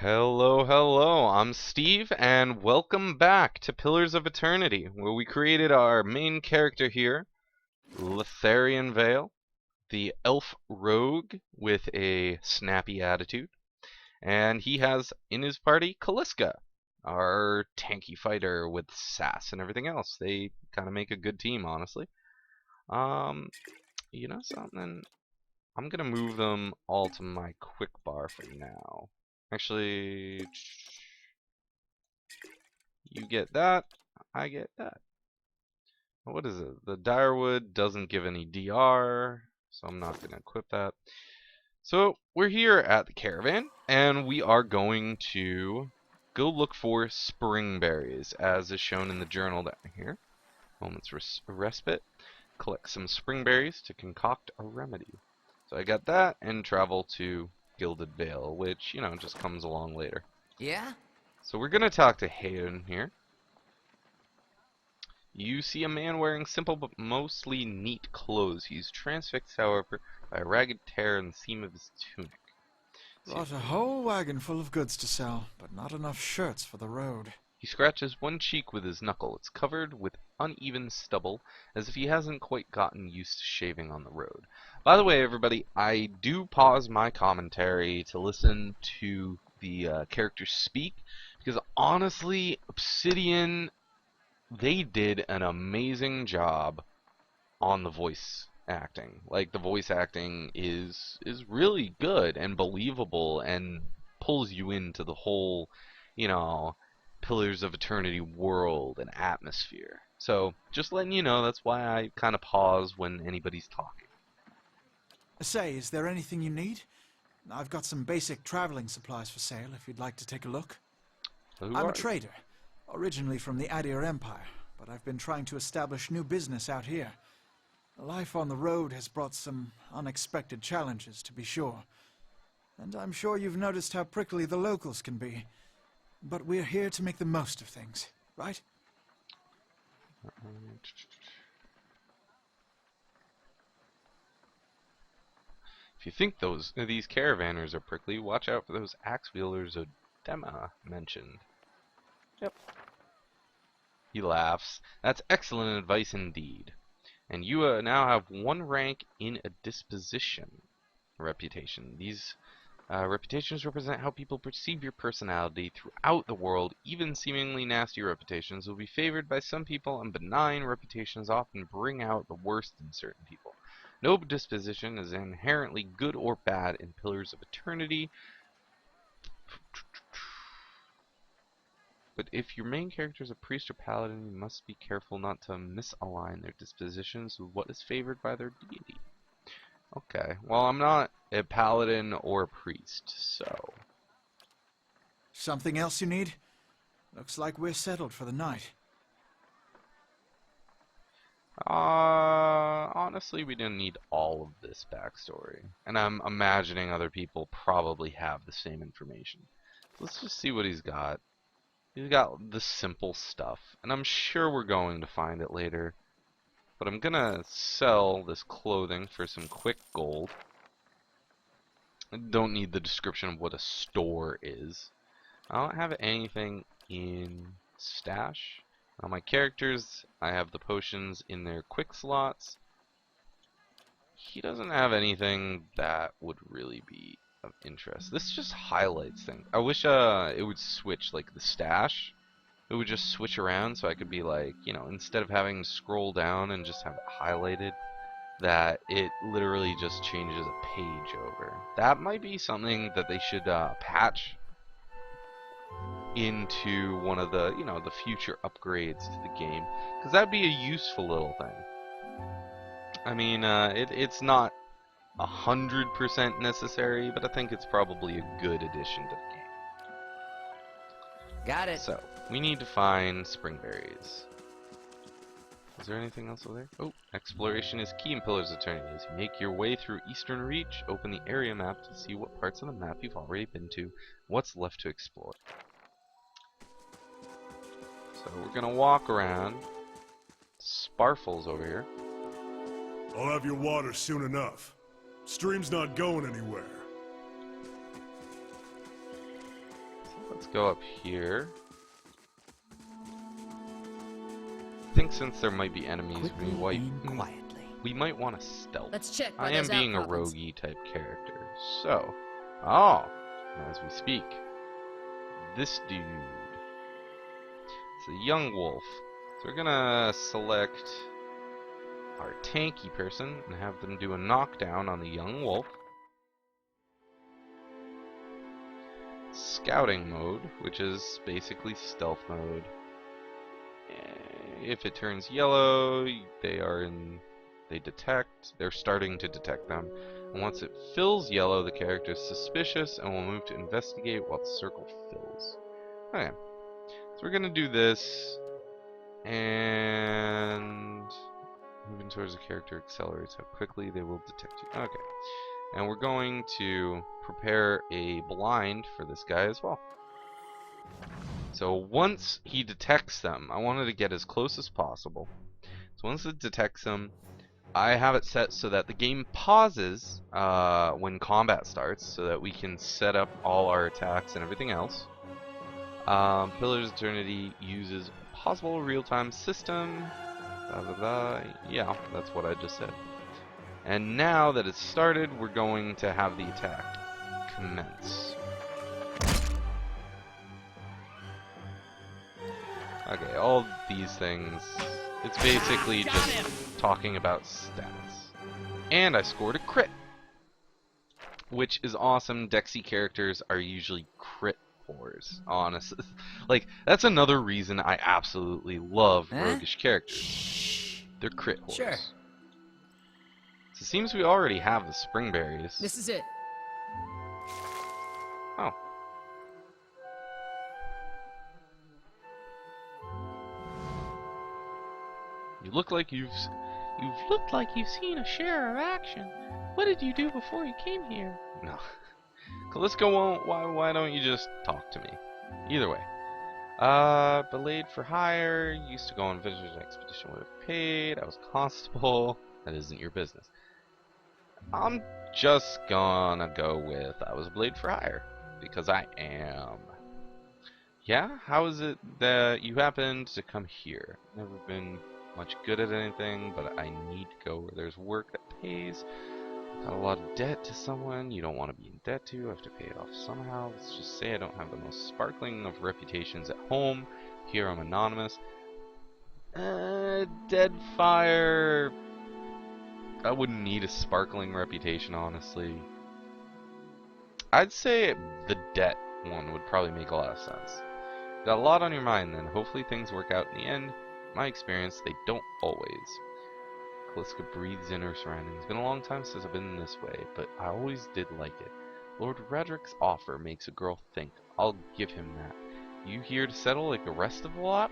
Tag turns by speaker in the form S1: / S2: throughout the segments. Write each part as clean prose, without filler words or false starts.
S1: Hello, hello, I'm Steve, and welcome back to Pillars of Eternity, where we created our main character here, Lotharian Vale, the elf rogue with a snappy attitude, and he has in his party Calliska, our tanky fighter with sass and everything else. They kind of make a good team, honestly. Um, you know something? I'm gonna move them all to my quick bar for now. Actually, you get that, I get that. What is it? The Dyrwood doesn't give any DR, so I'm not going to equip that. So we're here at the caravan, and we are going to go look for spring berries, as is shown in the journal down here. Moment's respite. Collect some spring berries to concoct a remedy. So I got that, and travel to Gilded Vale, which, you know, just comes along later.
S2: Yeah?
S1: So we're going to talk to Hayden here. You see a man wearing simple but mostly neat clothes. He's transfixed, however, by a ragged tear in the seam of his tunic.
S3: Brought a whole wagon full of goods to sell, but not enough shirts for the road.
S1: He scratches one cheek with his knuckle. It's covered with uneven stubble, as if he hasn't quite gotten used to shaving on the road. By the way, everybody, I do pause my commentary to listen to the characters speak, because honestly, Obsidian, they did an amazing job on the voice acting. Like, the voice acting is really good and believable and pulls you into the whole, you know, Pillars of Eternity world and atmosphere. So, just letting you know, that's why I kind of pause when anybody's talking.
S3: Say, is there anything you need? I've got some basic traveling supplies for sale if you'd like to take a look.
S1: Who
S3: I'm
S1: are
S3: a trader, originally from the Adir Empire, but I've been trying to establish new business out here. Life on the road has brought some unexpected challenges, to be sure. And I'm sure you've noticed how prickly the locals can be. But we're here to make the most of things, right?
S1: If you think these caravanners are prickly, watch out for those axe wielders Odema mentioned. Yep. He laughs. That's excellent advice indeed. And you now have one rank in a disposition reputation. These reputations represent how people perceive your personality throughout the world. Even seemingly nasty reputations will be favored by some people, and benign reputations often bring out the worst in certain people. No disposition is inherently good or bad in Pillars of Eternity. But if your main character is a priest or paladin, you must be careful not to misalign their dispositions with what is favored by their deity. Okay, well, I'm not a paladin or a priest, so...
S3: Something else you need? Looks like we're settled for the night.
S1: Honestly, we didn't need all of this backstory. And I'm imagining other people probably have the same information. Let's just see what he's got. He's got the simple stuff, and I'm sure we're going to find it later. But I'm gonna sell this clothing for some quick gold. I don't need the description of what a store is. I don't have anything in stash. On my characters, I have the potions in their quick slots. He doesn't have anything that would really be of interest. This just highlights things. I wish it would switch, like the stash. It would just switch around so I could be like, you know, instead of having to scroll down and just have it highlighted, that it literally just changes a page over. That might be something that they should patch into one of the, you know, the future upgrades to the game, because that'd be a useful little thing. I mean, it's not 100% necessary, but I think it's probably a good addition to the game.
S2: Got it.
S1: So, we need to find spring berries. Is there anything else over there? Oh, exploration is key in Pillars of Eternity. As you make your way through Eastern Reach, open the area map to see what parts of the map you've already been to, what's left to explore. So we're gonna walk around. Sparfle's over here.
S4: I'll have your water soon enough. Stream's not going anywhere.
S1: Let's go up here. I think since there might be enemies, we might want to stealth.
S2: Let's check.
S1: I am being a roguey type character. So, as we speak, this dude. It's a young wolf. So we're gonna select our tanky person and have them do a knockdown on the young wolf. Scouting mode, which is basically stealth mode. If it turns yellow, they're starting to detect them. And once it fills yellow, the character is suspicious and will move to investigate while the circle fills. Okay, so we're gonna do this, and moving towards the character accelerates how quickly they will detect you. Okay, and we're going to prepare a blind for this guy as well. So once he detects them, I wanted to get as close as possible. So once it detects them, I have it set so that the game pauses when combat starts, so that we can set up all our attacks and everything else. Pillars of Eternity uses a possible real-time system. Yeah, that's what I just said. And now that it's started, we're going to have the attack commence. Okay, all these things, it's basically just talking about stats. And I scored a crit, which is awesome. Dexy characters are usually crit whores, honestly. Like, that's another reason I absolutely love roguish characters. They're crit whores.
S2: Sure.
S1: So it seems we already have the spring berries.
S2: This is it.
S1: Oh. You look like you've seen a share of action. What did you do before you came here? No. Let's go on. Why don't you just talk to me? Either way. Belayed for hire. Used to go on vintage expedition would have paid. I was constable. That isn't your business. I'm just gonna go with I was belayed for hire. Because I am. Yeah? How is it that you happened to come here? Never been much good at anything, but I need to go where there's work that pays. Got a lot of debt to someone you don't want to be in debt to. I have to pay it off somehow. Let's just say I don't have the most sparkling of reputations at home. Here I'm anonymous. Deadfire. I wouldn't need a sparkling reputation, honestly. I'd say the debt one would probably make a lot of sense. Got a lot on your mind then. Hopefully things work out in the end. In my experience, they don't always. Caliska breathes in her surroundings. It's been a long time since I've been this way, but I always did like it. Lord Redrick's offer makes a girl think. I'll give him that. You here to settle like the rest of the lot?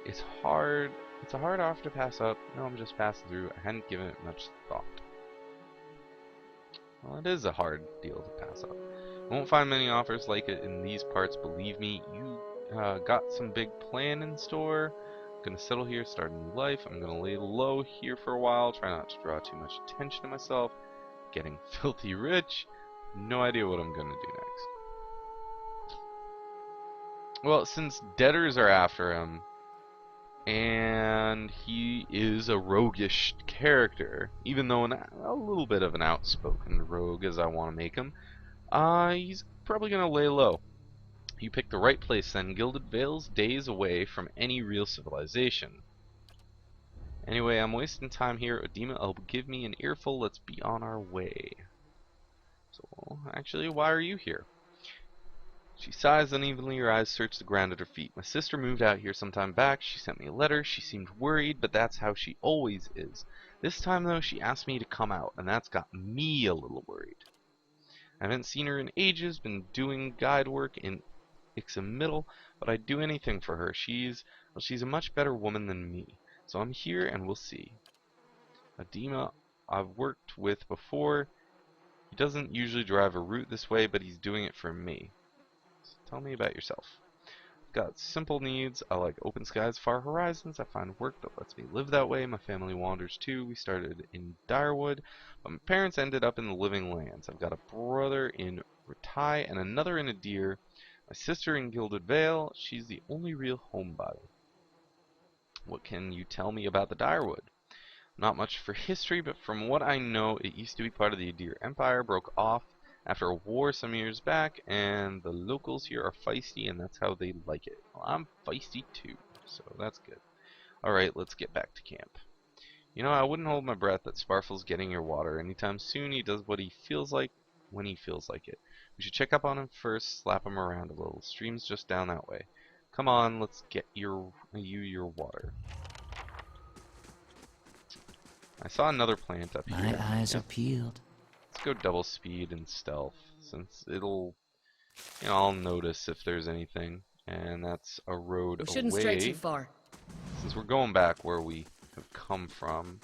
S1: It's hard. It's a hard offer to pass up. No, I'm just passing through. I hadn't given it much thought. Well, it is a hard deal to pass up. Won't find many offers like it in these parts, believe me. You got some big plan in store. Gonna settle here, start a new life. I'm gonna lay low here for a while, try not to draw too much attention to myself. Getting filthy rich. No idea what I'm gonna do next. Well, since debtors are after him, and he is a roguish character, even though a little bit of an outspoken rogue as I want to make him, he's probably gonna lay low. You picked the right place then. Gilded Vale's days away from any real civilization. Anyway, I'm wasting time here. Odima will give me an earful. Let's be on our way. So, actually, why are you here? She sighs unevenly. Her eyes search the ground at her feet. My sister moved out here some time back. She sent me a letter. She seemed worried, but that's how she always is. This time, though, she asked me to come out, and that's got me a little worried. I haven't seen her in ages. Been doing guide work in Middle, but I'd do anything for her. She's a much better woman than me. So I'm here and we'll see. Odima I've worked with before. He doesn't usually drive a route this way, but he's doing it for me. So tell me about yourself. Got simple needs. I like open skies, far horizons. I find work that lets me live that way. My family wanders too. We started in Dyrwood, but my parents ended up in the living lands. I've got a brother in Ratai and another in Adir. My sister in Gilded Vale, she's the only real homebody. What can you tell me about the Dyrwood? Not much for history, but from what I know, it used to be part of the Adir Empire, broke off after a war some years back, and the locals here are feisty, and that's how they like it. Well, I'm feisty too, so that's good. Alright, let's get back to camp. You know, I wouldn't hold my breath that Sparfle's getting your water anytime soon. He does what he feels like when he feels like it. We should check up on him first, slap him around a little. Stream's just down that way. Come on, let's get you your water. I saw another plant up here.
S2: My eyes are peeled.
S1: Let's go double speed and stealth, since it'll, you know, I'll notice if there's anything. And that's a road
S5: We shouldn't stray too
S1: away.
S5: far.
S1: Since we're going back where we have come from,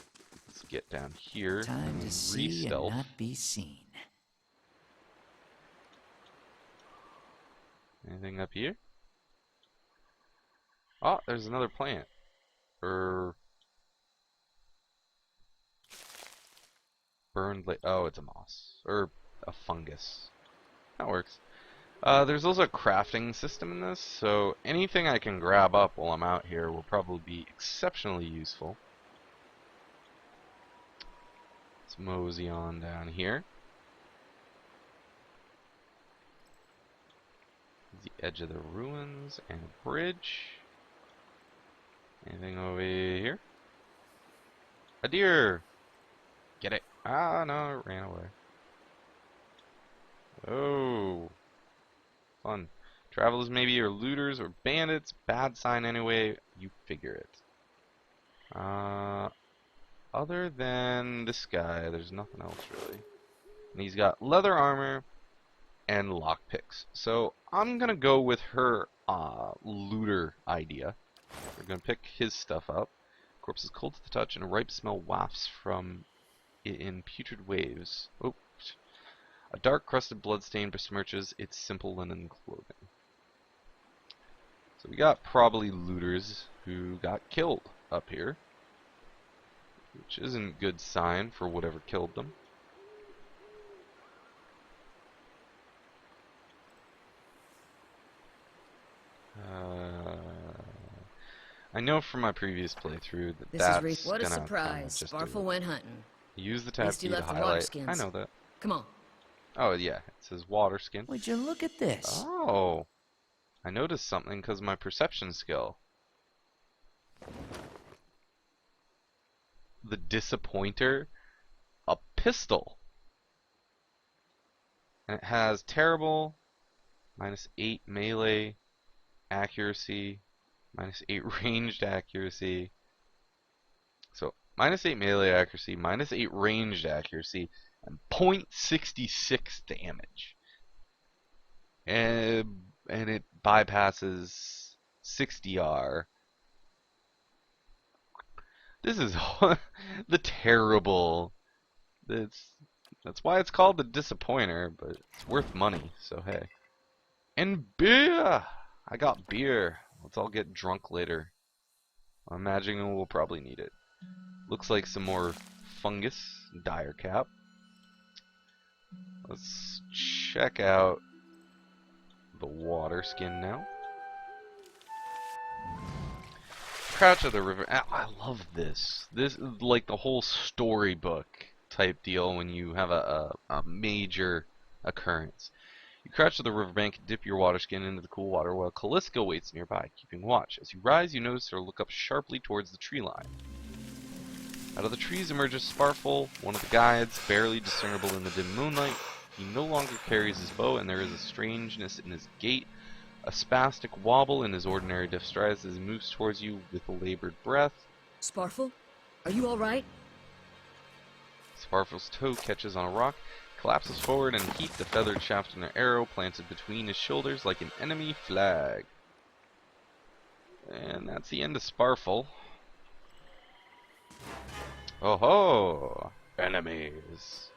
S1: let's get down here
S2: Time
S1: and
S2: to see and
S1: re-stealth.
S2: not be seen.
S1: Anything up here? Oh, there's another plant. Burned oh, it's a moss. Or a fungus. That works. There's also a crafting system in this, so anything I can grab up while I'm out here will probably be exceptionally useful. Let's mosey on down here. The edge of the ruins and a bridge. Anything over here? A deer! Get it. Ah, no, it ran away. Oh. Fun. Travelers maybe are looters or bandits. Bad sign anyway. You figure it. Other than this guy, there's nothing else really. And he's got leather armor and lockpicks. So I'm gonna go with her looter idea. We're gonna pick his stuff up. Corpse is cold to the touch, and a ripe smell wafts from it in putrid waves. Oh, a dark crusted bloodstain besmirches its simple linen clothing. So we got probably looters who got killed up here, which isn't a good sign for whatever killed them. I know from my previous playthrough that
S5: This
S1: that's
S5: is what a
S1: gonna
S5: surprise.
S1: just do
S5: Sparfle
S1: it.
S5: went hunting.
S1: Use the tab
S5: Least he
S1: key to
S5: left the
S1: highlight.
S5: waterskins.
S1: I know that.
S5: Come on.
S1: Oh yeah, it says water skin.
S2: Would you look at this?
S1: Oh, I noticed something because of my perception skill. The Disappointer, a pistol, and it has terrible -8 melee accuracy, -8 ranged accuracy. So -8 melee accuracy, -8 ranged accuracy, and 0.66 damage. And it bypasses 60R. This is the terrible. That's why it's called the Disappointer, but it's worth money, so hey. And beer! I got beer. Let's all get drunk later. I'm imagining we'll probably need it. Looks like some more fungus, dire cap. Let's check out the water skin now. Crouch of the River. I love this. This is like the whole storybook type deal when you have a major occurrence. You crouch to the riverbank, dip your water skin into the cool water while Callisto waits nearby, keeping watch. As you rise, you notice her look up sharply towards the tree line. Out of the trees emerges Sparfle, one of the guides, barely discernible in the dim moonlight. He no longer carries his bow, and there is a strangeness in his gait, a spastic wobble in his ordinary deft strides as he moves towards you with a labored breath.
S5: Sparfle? Are you alright?
S1: Sparfle's toe catches on a rock, collapses forward, and heaped the feathered shaft of an arrow planted between his shoulders like an enemy flag. And that's the end of Sparfle. Oh ho! Enemies.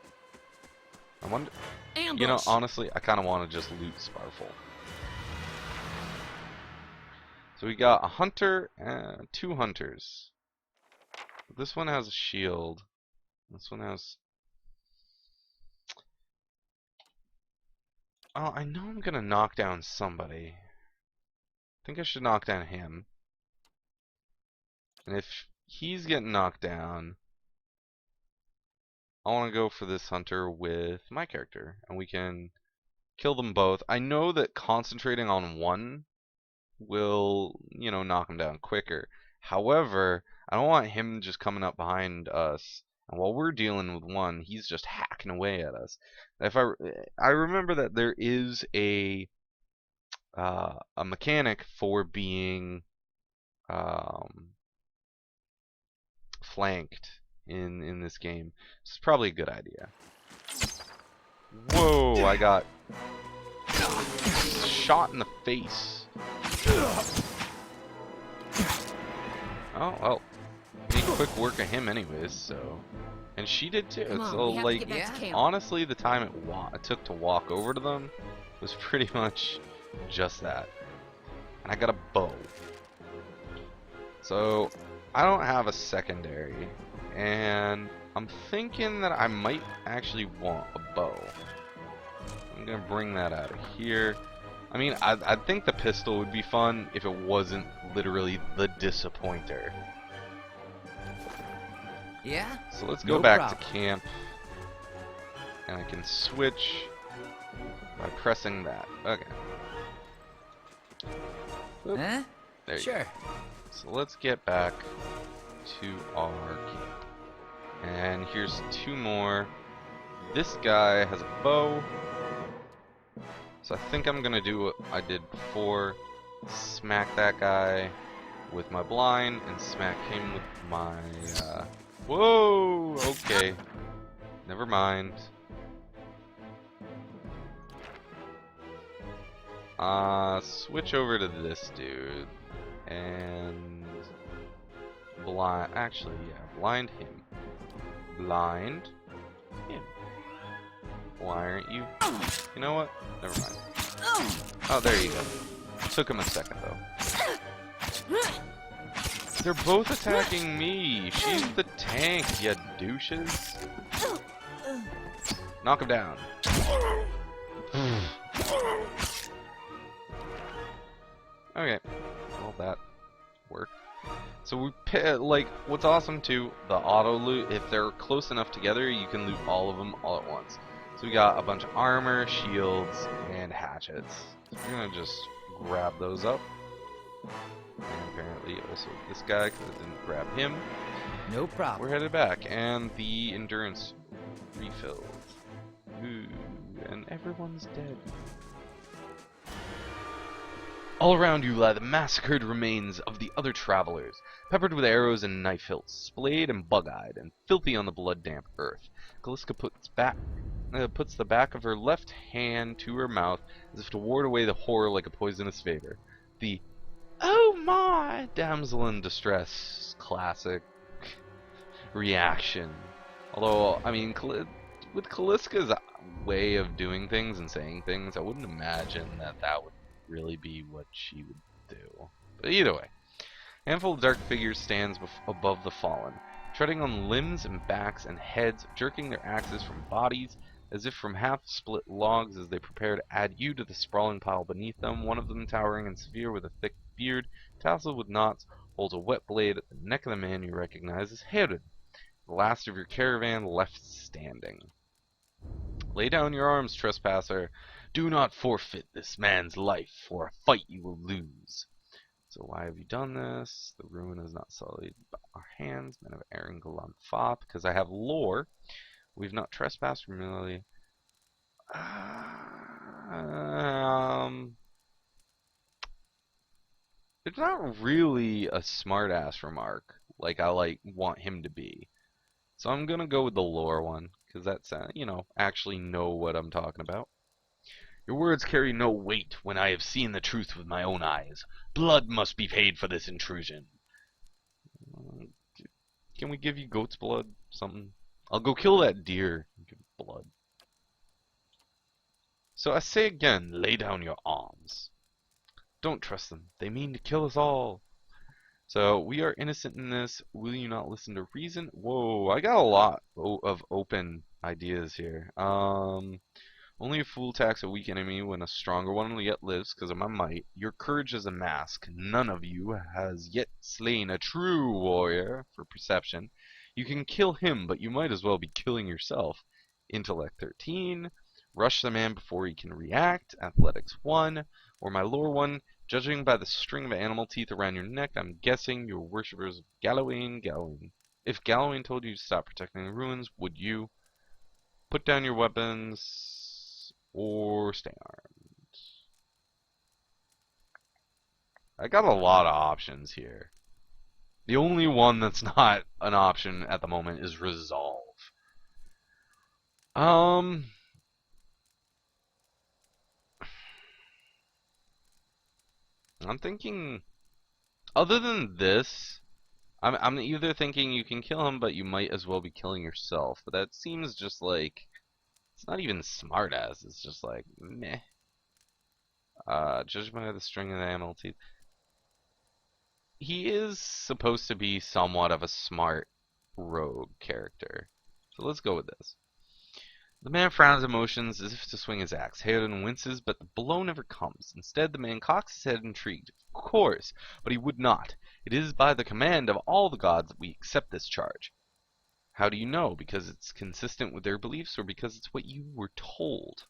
S1: I wonder.
S5: Ambush!
S1: You know, honestly, I kind of want to just loot Sparfle. So we got a hunter and 2 hunters. This one has a shield. This one has. Oh, I know I'm gonna knock down somebody. I think I should knock down him. And if he's getting knocked down, I want to go for this hunter with my character, and we can kill them both. I know that concentrating on one will, you know, knock him down quicker. However, I don't want him just coming up behind us, and while we're dealing with one, he's just hacking away at us. If I remember that there is a mechanic for being flanked in this game. This is probably a good idea. Whoa! I got shot in the face. Oh well, made quick work of him anyways. So, and she did too.
S5: Come on,
S1: So
S5: we have to
S1: like,
S5: get back to camp.
S1: honestly, the time it took to walk over to them was pretty much just that. And I got a bow. So I don't have a secondary, and I'm thinking that I might actually want a bow. I'm gonna bring that out of here. I mean, I think the pistol would be fun if it wasn't literally the disappointer.
S2: Yeah?
S1: So let's go
S2: No
S1: back
S2: problem.
S1: to camp, and I can switch by pressing that. Okay. Oop,
S2: Huh?
S1: there you
S2: Sure.
S1: go. So let's get back to our camp. And here's two more. This guy has a bow. So I think I'm gonna do what I did before. Smack that guy with my blind and smack him with my whoa! Okay. Never mind. Switch over to this dude and blind. Actually, yeah, blind him. Blind him. Why aren't you? You know what? Never mind. Oh, there you go. Took him a second though. They're both attacking me. She's the tank, you douches. Knock him down. Okay, well that worked. So we like what's awesome too, the auto loot. If they're close enough together, you can loot all of them all at once. So we got a bunch of armor, shields, and hatchets. So we're gonna just grab those up. And apparently also this guy, because I didn't grab him.
S2: No problem.
S1: We're headed back, and the endurance refilled. Ooh, and everyone's dead. All around you lie the massacred remains of the other travelers, peppered with arrows and knife hilts, splayed and bug-eyed, and filthy on the blood-damp earth. Kaliska puts the back of her left hand to her mouth, as if to ward away the horror like a poisonous vapor. The "Oh my!" damsel in distress classic reaction. Although, I mean, with Kaliska's way of doing things and saying things, I wouldn't imagine that that would really be what she would do. But either way, a handful of dark figures stands above the fallen, treading on limbs and backs and heads, jerking their axes from bodies as if from half-split logs as they prepare to add you to the sprawling pile beneath them. One of them, towering and severe with a thick beard, tasseled with knots, holds a wet blade at the neck of the man you recognize as Herod, the last of your caravan left standing. Lay down your arms, trespasser. Do not forfeit this man's life, for a fight you will lose. So why have you done this? The ruin is not sullied by our hands, men of Aaron Galanfa, because I have lore. We've not trespassed familiarly. It's not really a smartass remark like I want him to be. So I'm gonna go with the lore one, because that's you know, actually know what I'm talking about. Your words carry no weight when I have seen the truth with my own eyes. Blood must be paid for this intrusion. Can we give you goat's blood? Something? I'll go kill that deer and give blood. So I say again, lay down your arms. Don't trust them. They mean to kill us all. So we are innocent in this. Will you not listen to reason? Whoa, I got a lot of open ideas here. Only a fool attacks a weak enemy when a stronger one yet lives because of my might. Your courage is a mask. None of you has yet slain a true warrior for perception. You can kill him, but you might as well be killing yourself. Intellect 13. Rush the man before he can react. Athletics 1. Or my lore 1. Judging by the string of animal teeth around your neck, I'm guessing you're worshippers of Gallowayne. If Gallowayne told you to stop protecting the ruins, would you? Put down your weapons or stay armed. I got a lot of options here. The only one that's not an option at the moment is resolve. I'm thinking, other than this, I'm either thinking you can kill him, but you might as well be killing yourself. But that seems just like, it's not even smart ass. It's just like, meh. Judged by the string of the animal teeth. He is supposed to be somewhat of a smart rogue character. So let's go with this. The man frowns emotions as if to swing his axe. Hayden winces, but the blow never comes. Instead, the man cocks his head intrigued. Of course, but he would not. It is by the command of all the gods that we accept this charge. How do you know? Because it's consistent with their beliefs, or because it's what you were told?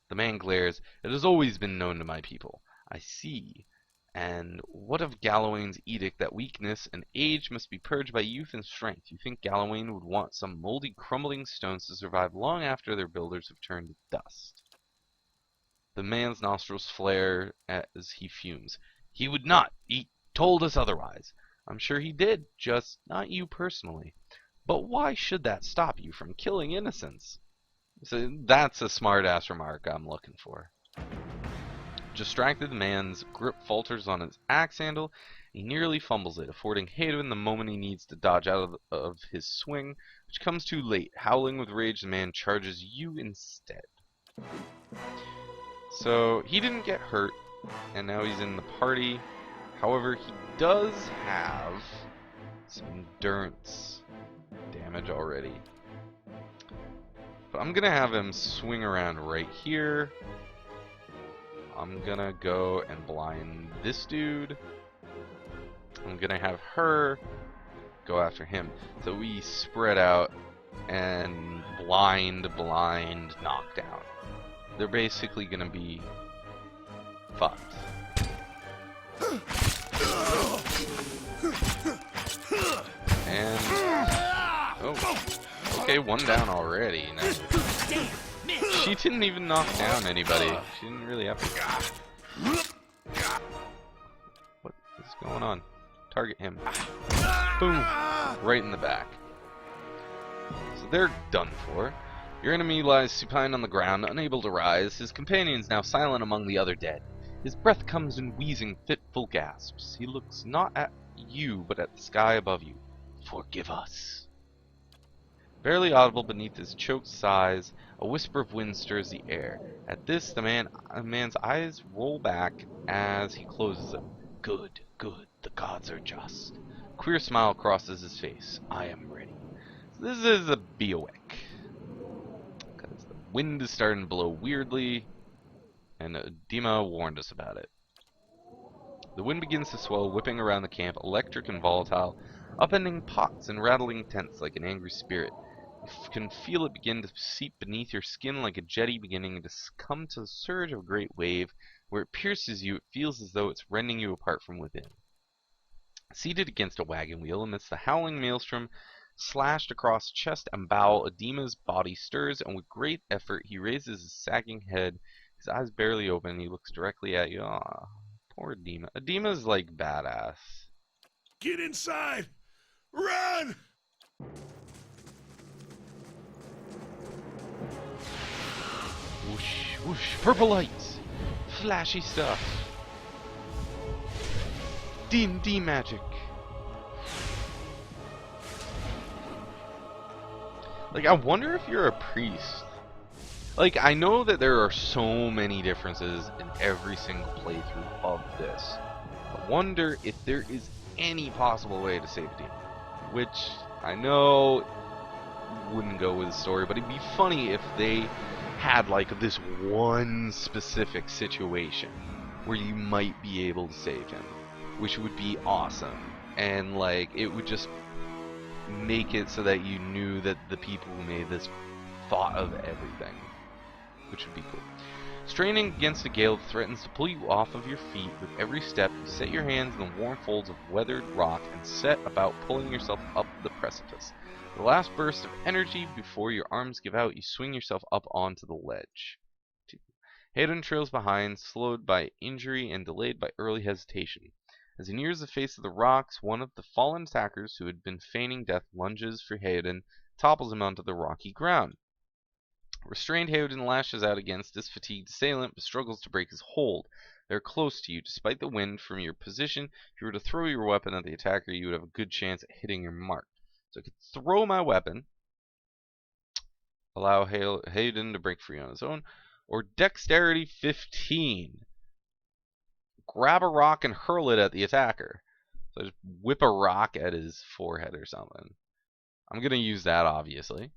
S1: The man glares. It has always been known to my people. I see. And what of Gallowayne's edict that weakness and age must be purged by youth and strength? You think Gallowayne would want some moldy, crumbling stones to survive long after their builders have turned to dust? The man's nostrils flare as he fumes. He would not. He told us otherwise. I'm sure he did, just not you personally. But why should that stop you from killing innocents? So that's a smart-ass remark I'm looking for. Distracted, the man's grip falters on his axe handle. He nearly fumbles it, affording Hayden the moment he needs to dodge out of his swing, which comes too late. Howling with rage, the man charges you instead. So he didn't get hurt, and now he's in the party. However, he does have some endurance damage already. But I'm gonna have him swing around right here. I'm gonna go and blind this dude. I'm gonna have her go after him. So we spread out and blind, knockdown. They're basically gonna be fucked. And oh, okay, one down already. Now, she didn't even knock down anybody. She didn't really have to. What is going on? Target him. Boom! Right in the back. So they're done for. Your enemy lies supine on the ground, unable to rise. His companions now silent among the other dead. His breath comes in wheezing, fitful gasps. He looks not at you, but at the sky above you. Forgive us. Barely audible beneath his choked sighs, a whisper of wind stirs the air. At this, the man's eyes roll back as he closes them. Good, good, the gods are just. A queer smile crosses his face. I am ready. So this is a be awake. Because the wind is starting to blow weirdly, and Dima warned us about it. The wind begins to swell, whipping around the camp, electric and volatile, upending pots and rattling tents like an angry spirit. You can feel it begin to seep beneath your skin like a jetty beginning to come to the surge of a great wave. Where it pierces you, it feels as though it's rending you apart from within. Seated against a wagon wheel amidst the howling maelstrom slashed across chest and bow, Adima's body stirs, and with great effort he raises his sagging head. His eyes barely open, and he looks directly at you. Aw, poor Adima. Adima's like badass.
S4: Get inside! Run!
S1: Whoosh, whoosh, purple lights, flashy stuff, D&D magic. Like, I wonder if you're a priest. Like, I know that there are so many differences in every single playthrough of this. I wonder if there is any possible way to save a demon. Which, I know wouldn't go with the story, but it'd be funny if they had like this one specific situation where you might be able to save him, which would be awesome. And like it would just make it so that you knew that the people who made this thought of everything, which would be cool. Straining against a gale that threatens to pull you off of your feet with every step, you set your hands in the warm folds of weathered rock and set about pulling yourself up the precipice. The last burst of energy before your arms give out, you swing yourself up onto the ledge. 2. Hayden trails behind, slowed by injury and delayed by early hesitation. As he nears the face of the rocks, one of the fallen attackers who had been feigning death lunges for Hayden, topples him onto the rocky ground. Restrained, Hayden lashes out against his fatigued assailant, but struggles to break his hold. They are close to you. Despite the wind from your position, if you were to throw your weapon at the attacker, you would have a good chance at hitting your mark. So I could throw my weapon, allow Hayden to break free on his own, or Dexterity 15. Grab a rock and hurl it at the attacker. So I just whip a rock at his forehead or something. I'm going to use that, obviously.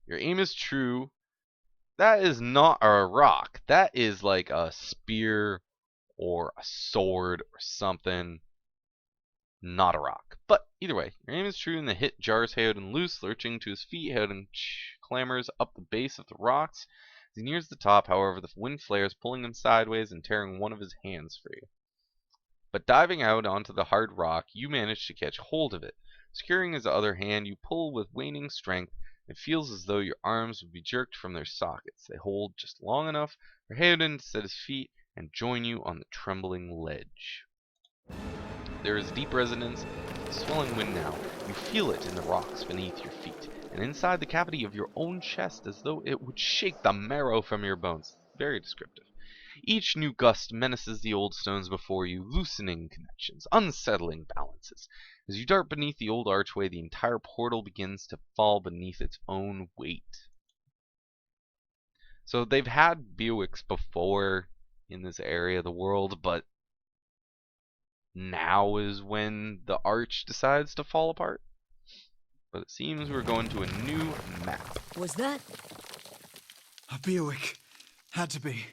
S1: Your aim is true. That is not a rock. That is like a spear or a sword or something. Not a rock. But either way, your aim is true and the hit jars Hayden loose, lurching to his feet. Hayden clambers up the base of the rocks. As he nears the top, however, the wind flares, pulling him sideways and tearing one of his hands free. But diving out onto the hard rock, you manage to catch hold of it. Securing his other hand, you pull with waning strength. It feels as though your arms would be jerked from their sockets. They hold just long enough for Hayden to set his feet and join you on the trembling ledge. There is deep resonance, swelling wind now. You feel it in the rocks beneath your feet, and inside the cavity of your own chest, as though it would shake the marrow from your bones. Very descriptive. Each new gust menaces the old stones before you, loosening connections, unsettling balances. As you dart beneath the old archway, the entire portal begins to fall beneath its own weight. So they've had Beowicks before in this area of the world, but now is when the arch decides to fall apart. But it seems we're going to a new map.
S5: Was that?
S3: A Bewick. Had to be.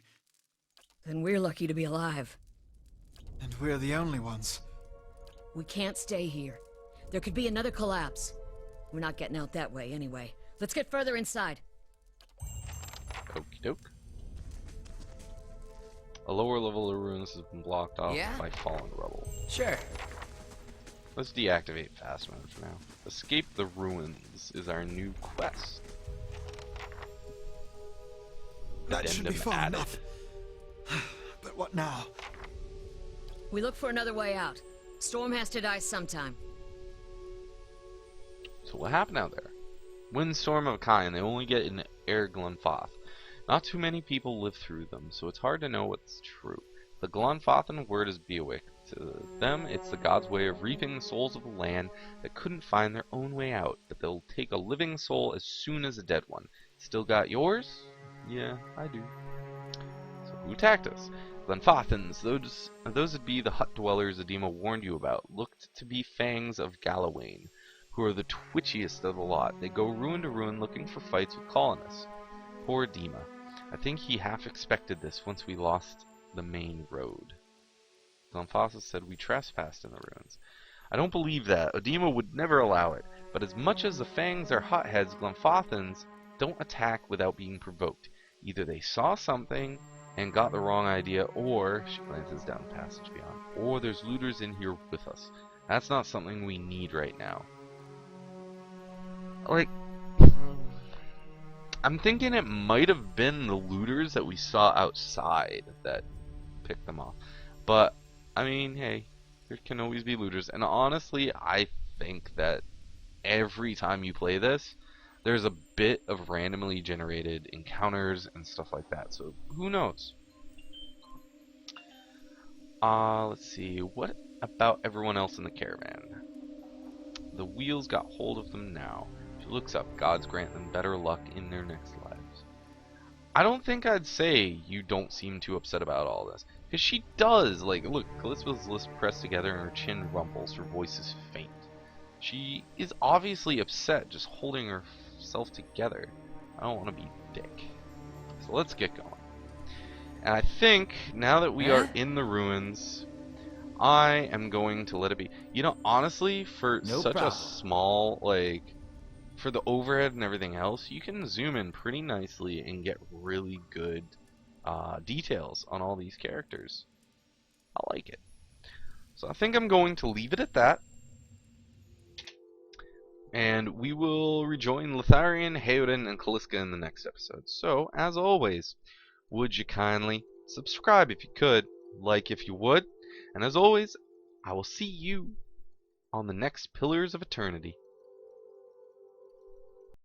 S5: Then we're lucky to be alive.
S3: And we're the only ones.
S5: We can't stay here. There could be another collapse. We're not getting out that way anyway. Let's get further inside.
S1: Okie doke. A lower level of ruins has been blocked off
S2: Yeah?
S1: by fallen rubble.
S2: Sure.
S1: Let's deactivate fast mode for now. Escape the ruins is our new quest.
S3: That should be
S1: Addendum
S3: far
S1: added.
S3: enough. But what now?
S5: We look for another way out. Storm has to die sometime.
S1: So what happened out there? Windstorm of a kind. They only get in Air Glenfoth. Not too many people live through them, so it's hard to know what's true. The Glenfothan word is Bewick. To them, it's the gods' way of reaping the souls of the land that couldn't find their own way out, but they'll take a living soul as soon as a dead one. Still got yours? Yeah, I do. So who attacked us? Glenfothans, those would be the hut dwellers Edema warned you about, looked to be fangs of Galawain, who are the twitchiest of the lot. They go ruin to ruin looking for fights with colonists. Poor Edema. I think he half expected this once we lost the main road. Glenfothas said we trespassed in the ruins. I don't believe that. Edema would never allow it. But as much as the fangs are hotheads, Glenfothans don't attack without being provoked. Either they saw something and got the wrong idea, or, she glances down the passage beyond, or there's looters in here with us. That's not something we need right now. Like, I'm thinking it might have been the looters that we saw outside that picked them off. But, I mean, hey, there can always be looters. And honestly, I think that every time you play this, there's a bit of randomly generated encounters and stuff like that. So, who knows? Let's see. What about everyone else in the caravan? The wheels got hold of them now. She looks up. Gods grant them better luck in their next lives. I don't think I'd say you don't seem too upset about all this. Because she does. Like, look, Callista's lips pressed together and her chin rumbles. Her voice is faint. She is obviously upset, just holding herself together. I don't want to be a dick. So let's get going. And I think now that we are in the ruins, I am going to let it be. You know, honestly, for
S2: No
S1: such a
S2: problem.
S1: small, like, for the overhead and everything else, you can zoom in pretty nicely and get really good details on all these characters. I like it. So I think I'm going to leave it at that. And we will rejoin Lotharian, Heoden, and Kaliska in the next episode. So, as always, would you kindly subscribe if you could, like if you would, and as always, I will see you on the next Pillars of Eternity.